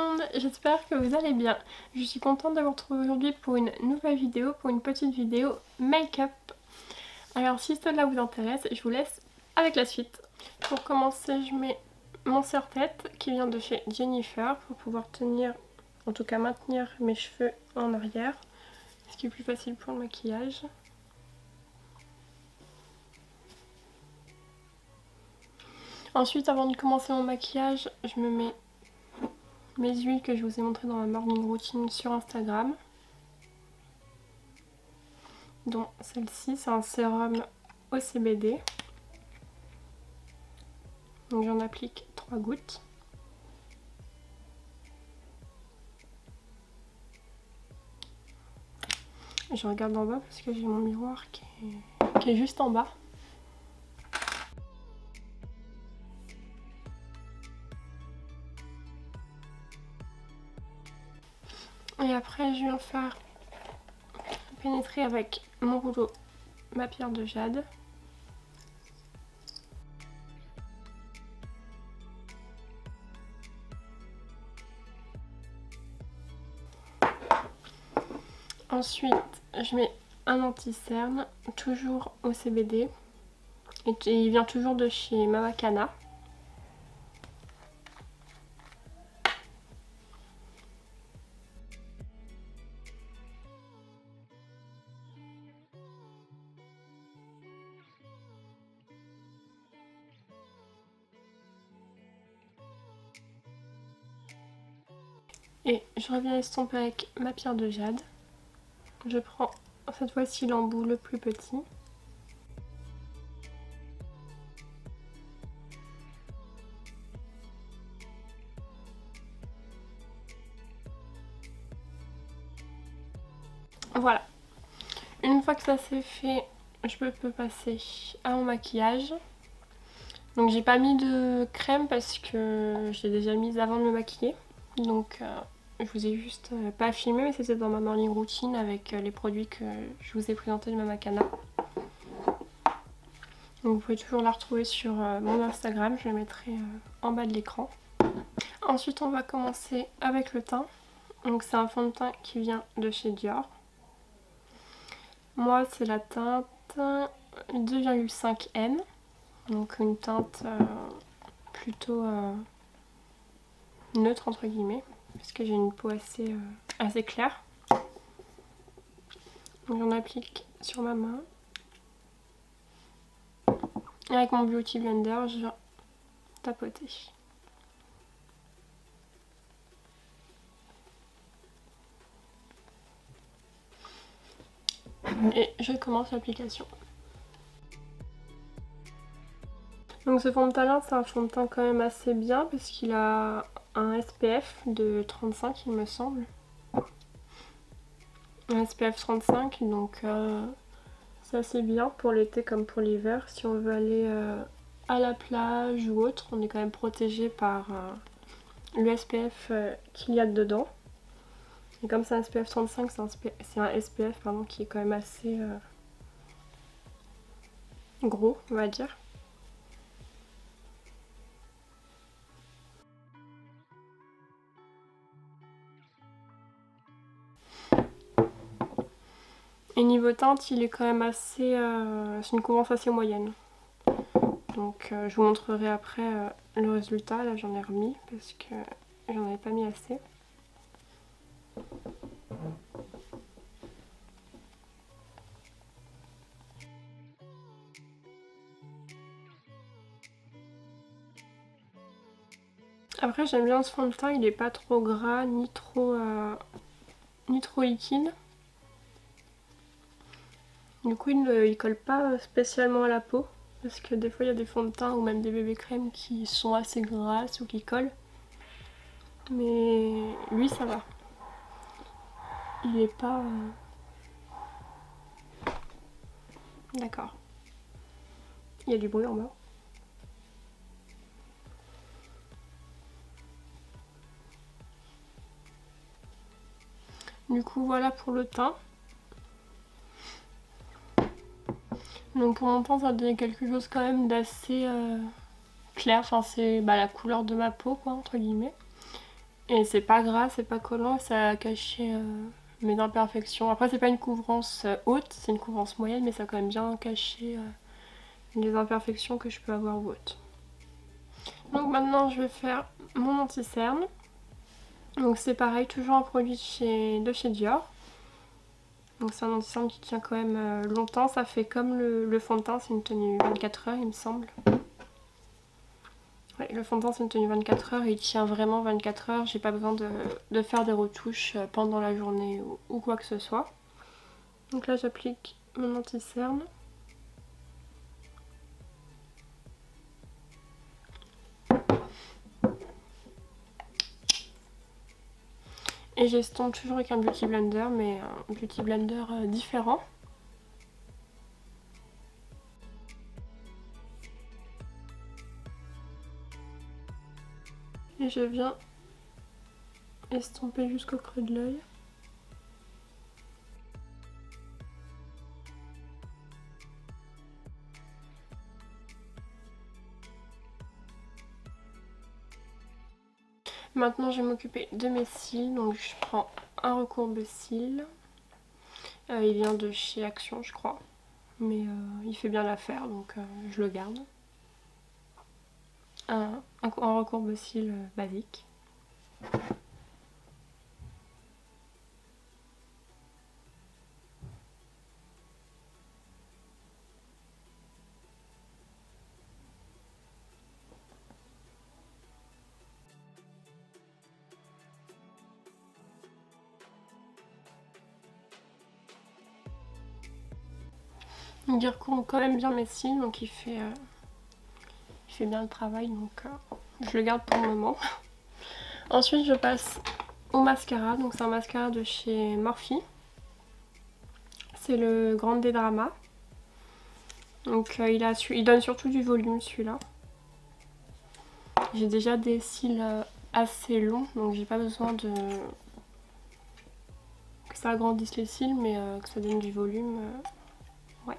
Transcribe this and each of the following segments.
monde, j'espère que vous allez bien. Je suis contente de vous retrouver aujourd'hui pour une nouvelle vidéo, pour une petite vidéo make-up. Alors si cela vous intéresse, je vous laisse avec la suite. Pour commencer, je mets mon serre-tête qui vient de chez Jennifer pour pouvoir tenir, en tout cas maintenir mes cheveux en arrière, ce qui est plus facile pour le maquillage. Ensuite, avant de commencer mon maquillage, je me mets mes huiles que je vous ai montrées dans ma morning routine sur Instagram. Dont celle-ci, c'est un sérum au CBD. Donc j'en applique 3 gouttes. Je regarde en bas parce que j'ai mon miroir qui est juste en bas. Et après, je viens faire pénétrer avec mon rouleau ma pierre de jade. Ensuite, je mets un anti-cerne, toujours au CBD. Et il vient toujours de chez Mamakana. Et je reviens estomper avec ma pierre de jade. Je prends cette fois-ci l'embout le plus petit. Voilà. Une fois que ça c'est fait, je peux passer à mon maquillage. Donc j'ai pas mis de crème parce que je l'ai déjà mise avant de me maquiller. Donc je vous ai juste pas filmé, mais c'était dans ma morning routine avec les produits que je vous ai présentés de Mamakana. Donc vous pouvez toujours la retrouver sur mon Instagram, je le mettrai en bas de l'écran. Ensuite on va commencer avec le teint. Donc c'est un fond de teint qui vient de chez Dior. Moi c'est la teinte 2,5N. Donc une teinte plutôt neutre entre guillemets, puisque j'ai une peau assez claire. Donc j'en applique sur ma main. Et avec mon Beauty Blender, je viens tapoter. Et je commence l'application. Donc ce fond de teint là, c'est un fond de teint quand même assez bien parce qu'il a un SPF de 35 il me semble. Un SPF 35, donc c'est assez bien pour l'été comme pour l'hiver. Si on veut aller à la plage ou autre, on est quand même protégé par le SPF qu'il y a dedans. Et comme c'est un SPF 35, c'est un SPF pardon, qui est quand même assez gros, on va dire. Et niveau teinte, il est quand même assez... c'est une couvrance assez moyenne. Donc je vous montrerai après le résultat. Là j'en ai remis parce que j'en avais pas mis assez. Après j'aime bien ce fond de teint, il est pas trop gras ni trop liquide. Du coup il colle pas spécialement à la peau. Parce que des fois il y a des fonds de teint ou même des bébés crèmes qui sont assez grasses ou qui collent. Mais lui ça va. Il est pas... D'accord. Il y a du bruit en bas. Du coup voilà pour le teint. Donc pour mon teint ça va donner quelque chose quand même d'assez clair. Enfin c'est la couleur de ma peau quoi entre guillemets. Et c'est pas gras, c'est pas collant, ça a caché mes imperfections. Après c'est pas une couvrance haute, c'est une couvrance moyenne, mais ça a quand même bien caché les imperfections que je peux avoir ou autres. Donc maintenant je vais faire mon anti-cerne. Donc c'est pareil, toujours un produit de chez Dior. Donc c'est un anti-cerne qui tient quand même longtemps, ça fait comme le fond de teint, c'est une tenue 24 heures il me semble. Ouais, le fond de teint c'est une tenue 24 heures et il tient vraiment 24 heures, j'ai pas besoin de faire des retouches pendant la journée ou quoi que ce soit. Donc là j'applique mon anti-cerne. Et j'estompe toujours avec un Beauty Blender, mais un Beauty Blender différent. Et je viens estomper jusqu'au creux de l'œil. Maintenant je vais m'occuper de mes cils, donc je prends un recourbe-cils. Il vient de chez Action je crois, mais il fait bien l'affaire donc je le garde. Un recourbe-cils basique. Donc il recouvre quand même bien mes cils, donc il fait bien le travail, donc je le garde pour le moment. Ensuite je passe au mascara, donc c'est un mascara de chez Morphe. C'est le Grande Drama. Donc il donne surtout du volume celui-là. J'ai déjà des cils assez longs, donc j'ai pas besoin que ça agrandisse les cils, mais que ça donne du volume. Ouais.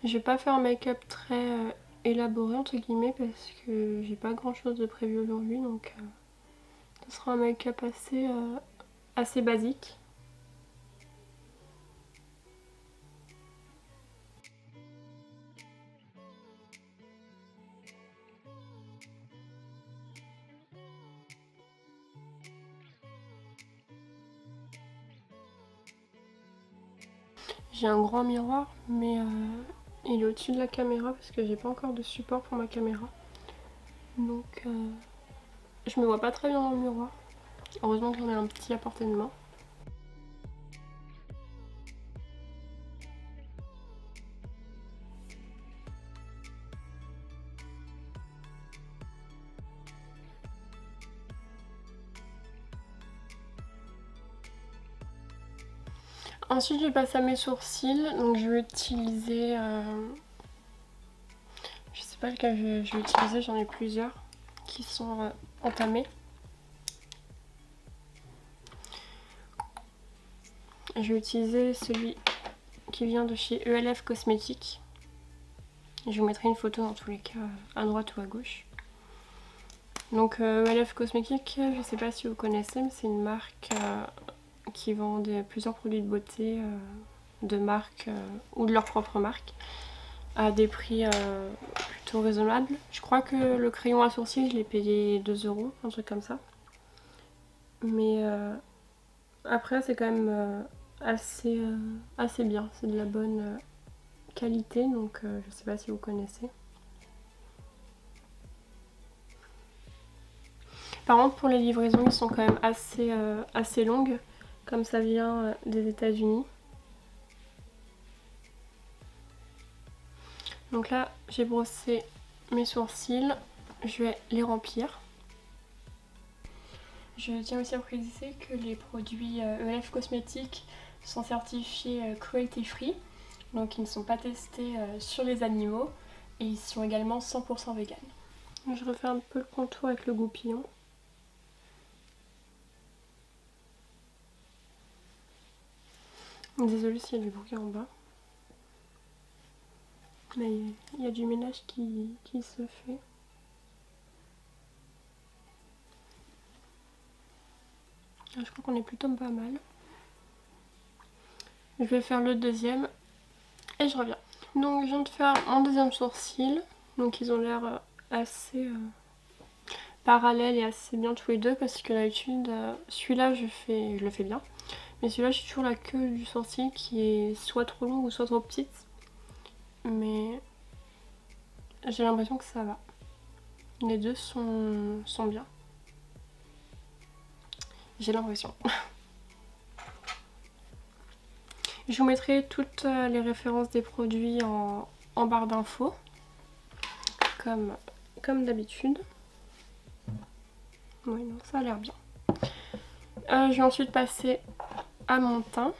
Je vais pas faire un make-up très élaboré entre guillemets parce que j'ai pas grand chose de prévu aujourd'hui, donc ce sera un make-up assez basique. J'ai un grand miroir, mais il est au-dessus de la caméra parce que j'ai pas encore de support pour ma caméra. Donc je me vois pas très bien dans le miroir. Heureusement que j'en ai un petit à portée de main. Ensuite je passe à mes sourcils, donc je vais utiliser, je sais pas lequel je vais utiliser, j'en ai plusieurs qui sont entamés. Je vais utiliser celui qui vient de chez ELF Cosmétiques. Je vous mettrai une photo dans tous les cas à droite ou à gauche. Donc ELF Cosmétiques, je sais pas si vous connaissez, mais c'est une marque qui vend plusieurs produits de beauté de marque ou de leur propre marque à des prix plutôt raisonnables. Je crois que le crayon à sourcils je l'ai payé 2 €, un truc comme ça. Mais après c'est quand même assez bien, c'est de la bonne qualité, donc je sais pas si vous connaissez. Par contre pour les livraisons ils sont quand même assez longues, comme ça vient des États-Unis. Donc là j'ai brossé mes sourcils, je vais les remplir. Je tiens aussi à préciser que les produits ELF Cosmétiques sont certifiés cruelty free, donc ils ne sont pas testés sur les animaux et ils sont également 100% vegan. Je refais un peu le contour avec le goupillon. Désolée s'il y a du bruit en bas. Mais il y a du ménage qui se fait. Je crois qu'on est plutôt pas mal. Je vais faire le deuxième et je reviens. Donc je viens de faire mon deuxième sourcil. Donc ils ont l'air assez parallèles et assez bien tous les deux parce que d'habitude celui-là je le fais bien. Mais celui-là j'ai toujours la queue du sourcil qui est soit trop longue ou soit trop petite. Mais j'ai l'impression que ça va. Les deux sont bien. J'ai l'impression. Je vous mettrai toutes les références des produits en barre d'infos. Comme d'habitude. Oui, non, ça a l'air bien. Je vais ensuite passer à mon teint.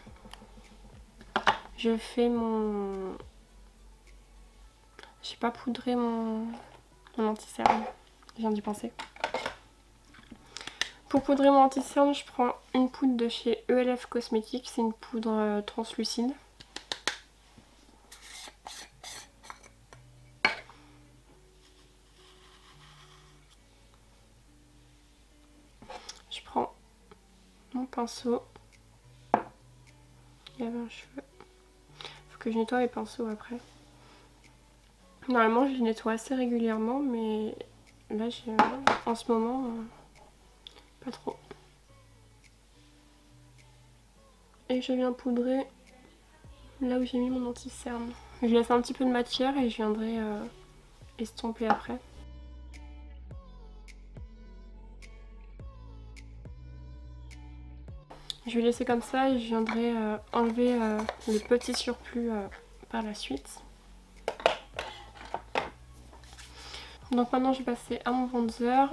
Je fais mon... J'ai pas poudré mon anti-cerne. Je viens d'y penser. Pour poudrer mon anti-cerne, je prends une poudre de chez ELF Cosmetics. C'est une poudre translucide. Je prends mon pinceau. Il y avait un cheveu. Faut que je nettoie les pinceaux après. Normalement, je les nettoie assez régulièrement, mais là, en ce moment, pas trop. Et je viens poudrer là où j'ai mis mon anti-cerne. Je laisse un petit peu de matière et je viendrai estomper après. Je vais laisser comme ça et je viendrai enlever le petit surplus par la suite. Donc maintenant je vais passer à mon bronzer.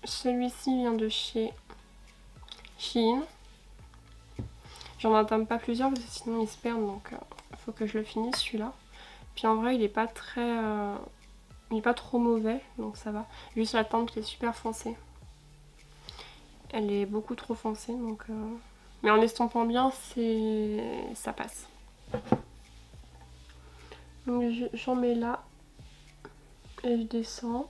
Celui-ci vient de chez Shein. J'en entame pas plusieurs parce que sinon ils se perdent, donc il faut que je le finisse celui-là. Puis en vrai il est pas très... il est pas trop mauvais, donc ça va. Juste la teinte qui est super foncée. Elle est beaucoup trop foncée, donc... Mais en estompant bien, ça passe. Donc j'en mets là. Et je descends.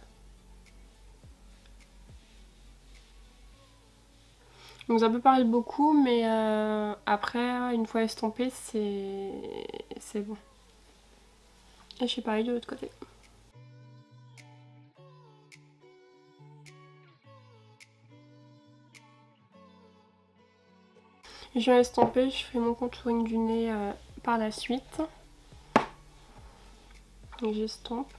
Donc ça peut paraître beaucoup, mais après, une fois estompé, c'est bon. Et je fais pareil de l'autre côté. Je viens estomper, je fais mon contouring du nez par la suite. Donc j'estompe.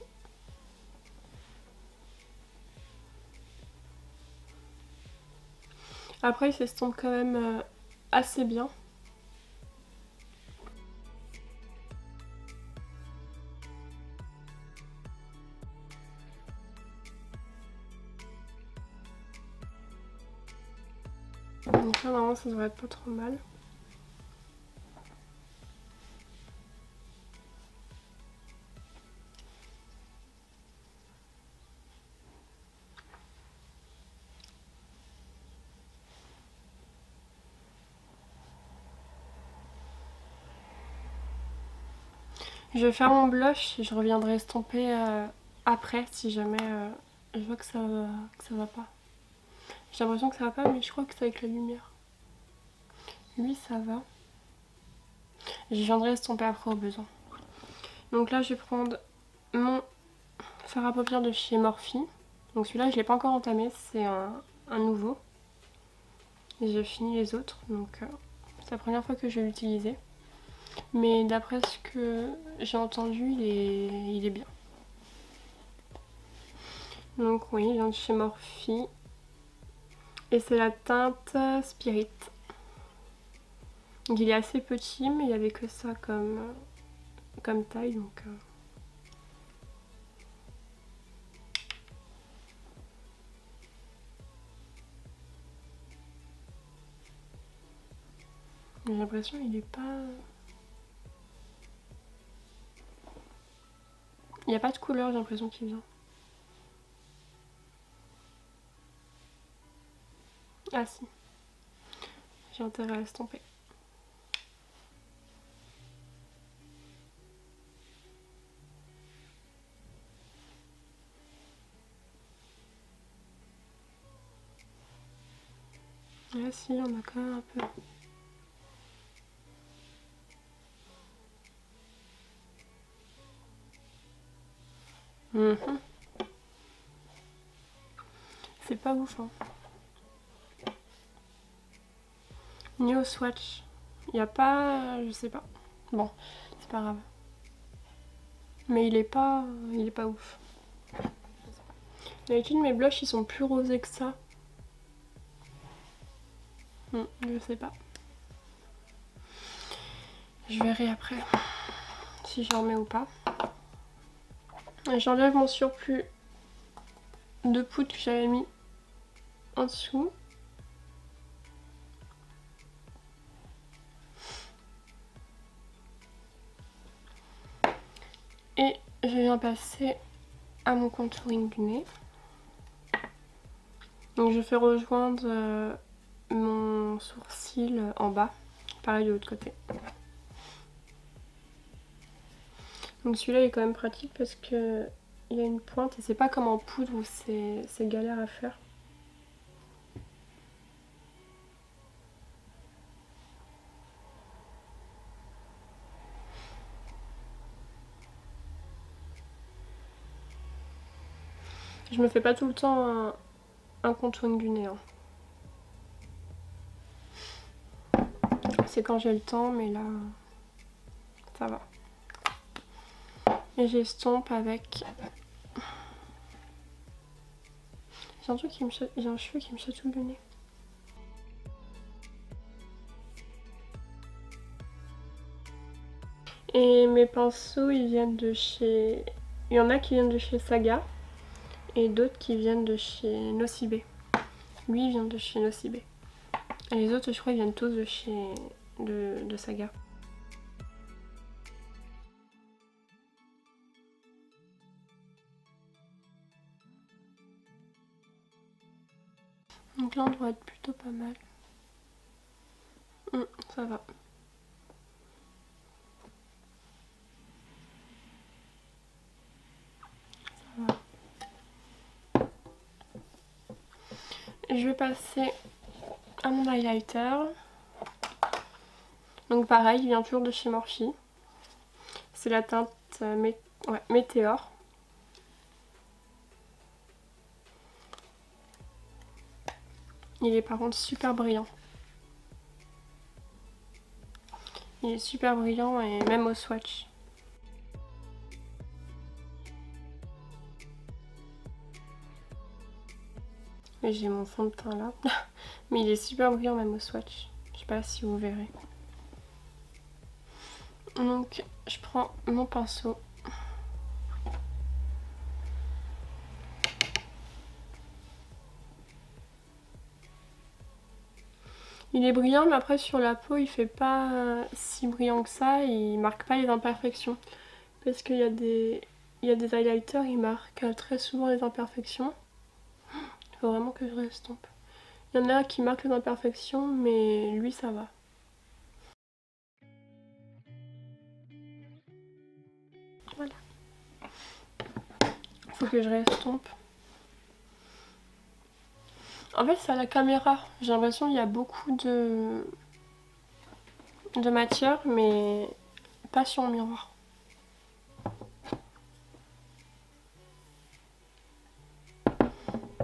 Après, il s'estompe quand même assez bien. Donc là, normalement, ça devrait être pas trop mal. Je vais faire mon blush et je reviendrai estomper après si jamais je vois que ça va pas. J'ai l'impression que ça va pas, mais je crois que c'est avec la lumière. Lui, ça va. Je viendrai estomper après au besoin. Donc là, je vais prendre mon fard à paupières de chez Morphe. Donc celui-là, je l'ai pas encore entamé, c'est un nouveau. Et j'ai fini les autres, donc c'est la première fois que je vais l'utiliser. Mais d'après ce que j'ai entendu, il est bien. Donc oui, il vient de chez Morphe. Et c'est la teinte Spirit. Donc il est assez petit, mais il n'y avait que ça comme taille, donc... J'ai l'impression qu'il est pas... Il n'y a pas de couleur, j'ai l'impression qu'il vient. Ah si. J'ai intérêt à l'estomper. Là si, on a quand même un peu. C'est pas ouf hein. Ni au swatch. Il n'y a pas... je sais pas. Bon, c'est pas grave. Mais il est pas ouf. D'habitude mes blushs ils sont plus rosés que ça. Je sais pas. Je verrai après si j'en mets ou pas. J'enlève mon surplus de poudre que j'avais mis en dessous. Et je viens passer à mon contouring du nez. Donc je fais rejoindre mon sourcil en bas. Pareil de l'autre côté. Donc celui-là est quand même pratique parce que il y a une pointe et c'est pas comme en poudre où c'est galère à faire. Je me fais pas tout le temps un contouring du nez. Hein. C'est quand j'ai le temps, mais là, ça va. Et j'estompe avec... J'ai un cheveu qui me chatouille le nez. Et mes pinceaux, ils viennent de chez... Il y en a qui viennent de chez Saga. Et d'autres qui viennent de chez Nocibé. Lui, il vient de chez Nocibé. Et les autres, je crois, ils viennent tous de chez... de Saga. Donc là, on doit être plutôt pas mal. Ça va. Ça va. Je vais passer à mon highlighter. Donc pareil, il vient toujours de chez Morphe. C'est la teinte Météor. Il est par contre super brillant. Il est super brillant et même au swatch. J'ai mon fond de teint là. Mais il est super brillant même au swatch. Je sais pas si vous verrez. Donc je prends mon pinceau. Il est brillant mais après sur la peau il fait pas si brillant que ça. Il marque pas les imperfections. Parce qu'il y a des highlighters, ils marquent très souvent les imperfections. Il faut vraiment que je restompe. Il y en a qui marquent les imperfections mais lui ça va. Voilà. Faut que je restompe. En fait c'est à la caméra. J'ai l'impression qu'il y a beaucoup de matière mais pas sur le miroir.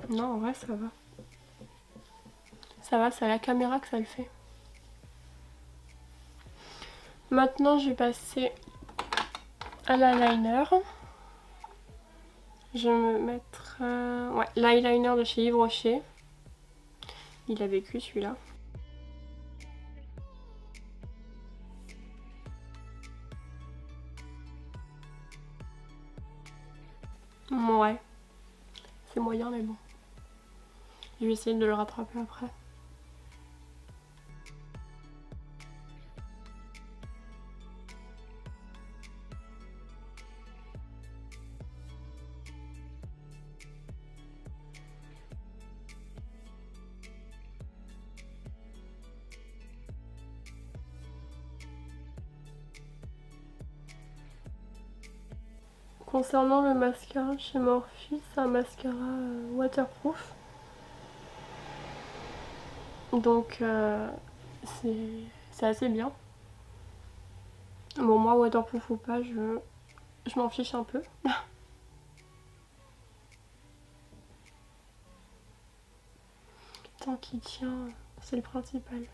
Non en vrai ça va. Ça va, c'est à la caméra que ça le fait. Maintenant je vais passer à l'eyeliner. Je vais me mettre l'eyeliner de chez Yves Rocher. Il a vécu celui-là. Ouais, c'est moyen mais bon. Je vais essayer de le rattraper après. Concernant le mascara chez Morphe, c'est un mascara waterproof. Donc c'est assez bien. Bon, moi, waterproof ou pas, je m'en fiche un peu. Tant qu'il tient, c'est le principal.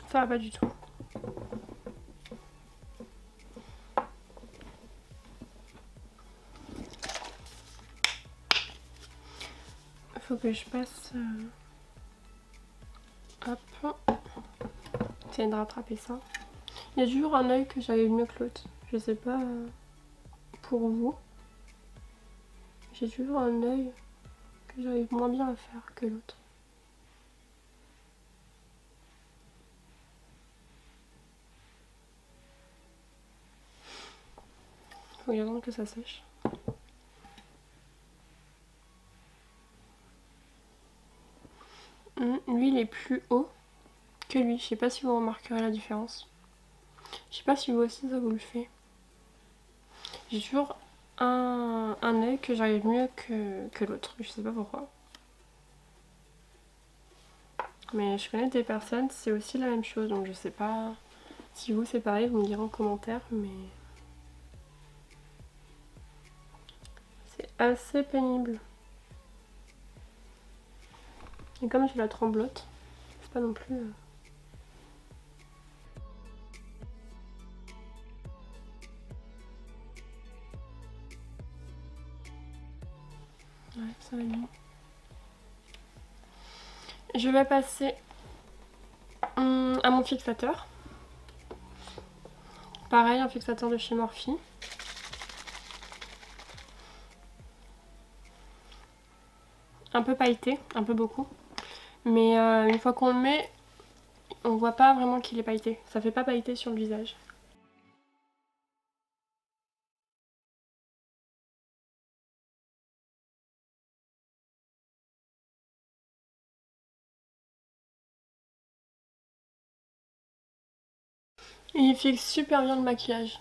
Ça va pas du tout. Faut que je passe... Hop. J'essaie de rattraper ça. Il y a toujours un œil que j'arrive mieux que l'autre. Je sais pas pour vous. J'ai toujours un œil que j'arrive moins bien à faire que l'autre. Faut attendre que ça sèche. Lui il est plus haut que lui. Je sais pas si vous remarquerez la différence. Je sais pas si vous aussi ça vous le fait. J'ai toujours un œil que j'arrive mieux que l'autre. Je sais pas pourquoi. Mais je connais des personnes, c'est aussi la même chose. Donc je sais pas si vous c'est pareil, vous me direz en commentaire. Mais c'est assez pénible. Et comme j'ai la tremblote, c'est pas non plus... Ouais, ça va mieux. Je vais passer à mon fixateur. Pareil, un fixateur de chez Morphe. Un peu pailleté, un peu beaucoup. Mais une fois qu'on le met, on voit pas vraiment qu'il est pailleté. Ça fait pas pailleté sur le visage. Et il fixe super bien le maquillage.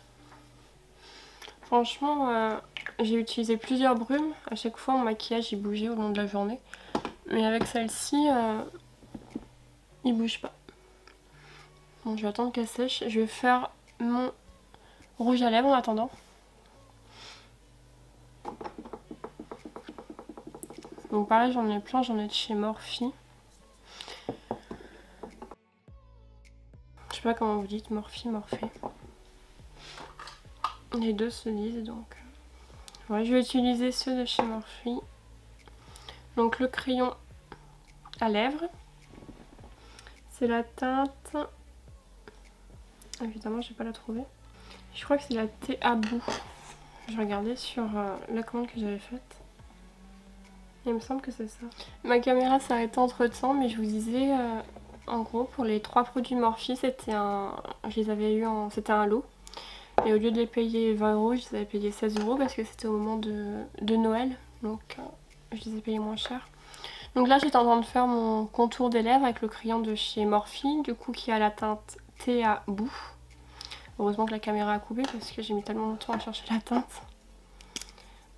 Franchement, j'ai utilisé plusieurs brumes. À chaque fois, mon maquillage il bougeait au long de la journée. Mais avec celle-ci, il bouge pas. Bon, je vais attendre qu'elle sèche. Je vais faire mon rouge à lèvres en attendant. Donc pareil, j'en ai plein, j'en ai de chez Morphe. Je sais pas comment vous dites, Morphe, Morphée. Les deux se lisent donc. Ouais, je vais utiliser ceux de chez Morphe. Donc le crayon à lèvres. C'est la teinte... Évidemment, je vais pas la trouver. Je crois que c'est la thé à bout. Je regardais sur la commande que j'avais faite. Il me semble que c'est ça. Ma caméra s'est arrêtée entre temps, mais je vous disais, en gros, pour les 3 produits Morphe, c'était un... Je les avais eu en... C'était un lot. Et au lieu de les payer 20 €, je les avais payés 16 € parce que c'était au moment de Noël. Donc je les ai payés moins cher. Donc là j'étais en train de faire mon contour des lèvres avec le crayon de chez Morphe, du coup qui a la teinte thé à bout. Heureusement que la caméra a coupé parce que j'ai mis tellement longtemps à chercher la teinte.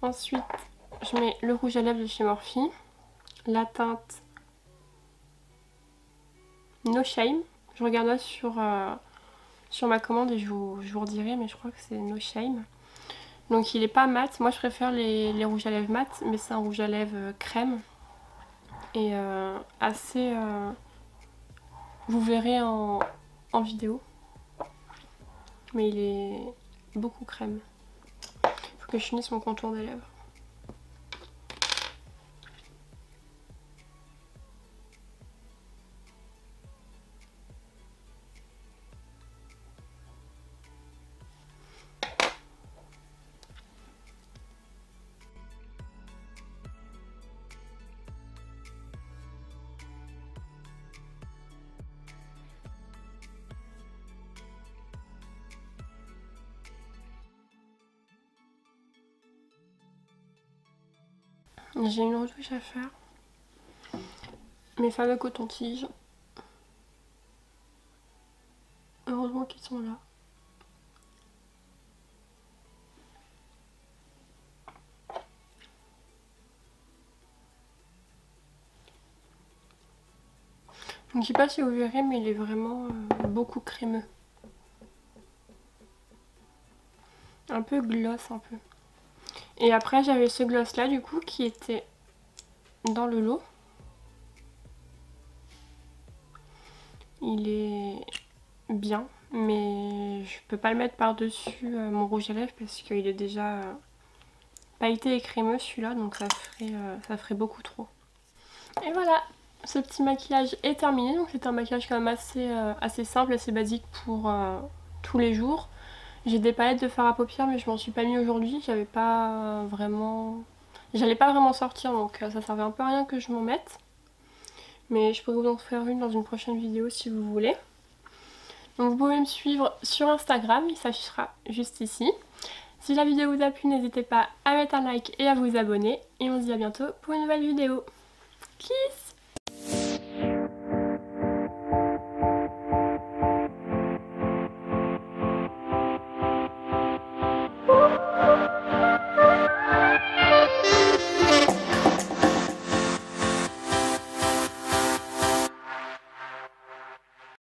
Ensuite je mets le rouge à lèvres de chez Morphe, la teinte No Shame. Je regarderai sur ma commande et je vous redirai, mais je crois que c'est No Shame. Donc il est pas mat, moi je préfère les rouges à lèvres mat, mais c'est un rouge à lèvres crème. Et assez... vous verrez en vidéo. Mais il est beaucoup crème. Faut que je finisse mon contour des lèvres. J'ai une retouche à faire. Mes fameux cotons-tiges. Heureusement qu'ils sont là. Donc je sais pas si vous verrez, mais il est vraiment beaucoup crémeux. Un peu gloss un peu. Et après j'avais ce gloss là du coup qui était dans le lot. Il est bien, mais je peux pas le mettre par dessus mon rouge à lèvres parce qu'il est déjà pailleté et crémeux celui-là, donc ça ferait beaucoup trop. Et voilà, ce petit maquillage est terminé. Donc c'est un maquillage quand même assez simple, assez basique pour tous les jours. J'ai des palettes de fard à paupières mais je m'en suis pas mis aujourd'hui, j'allais pas vraiment sortir, donc ça servait un peu à rien que je m'en mette. Mais je pourrais vous en faire une dans une prochaine vidéo si vous voulez. Donc vous pouvez me suivre sur Instagram, il s'affichera juste ici. Si la vidéo vous a plu, n'hésitez pas à mettre un like et à vous abonner. Et on se dit à bientôt pour une nouvelle vidéo. Kiss!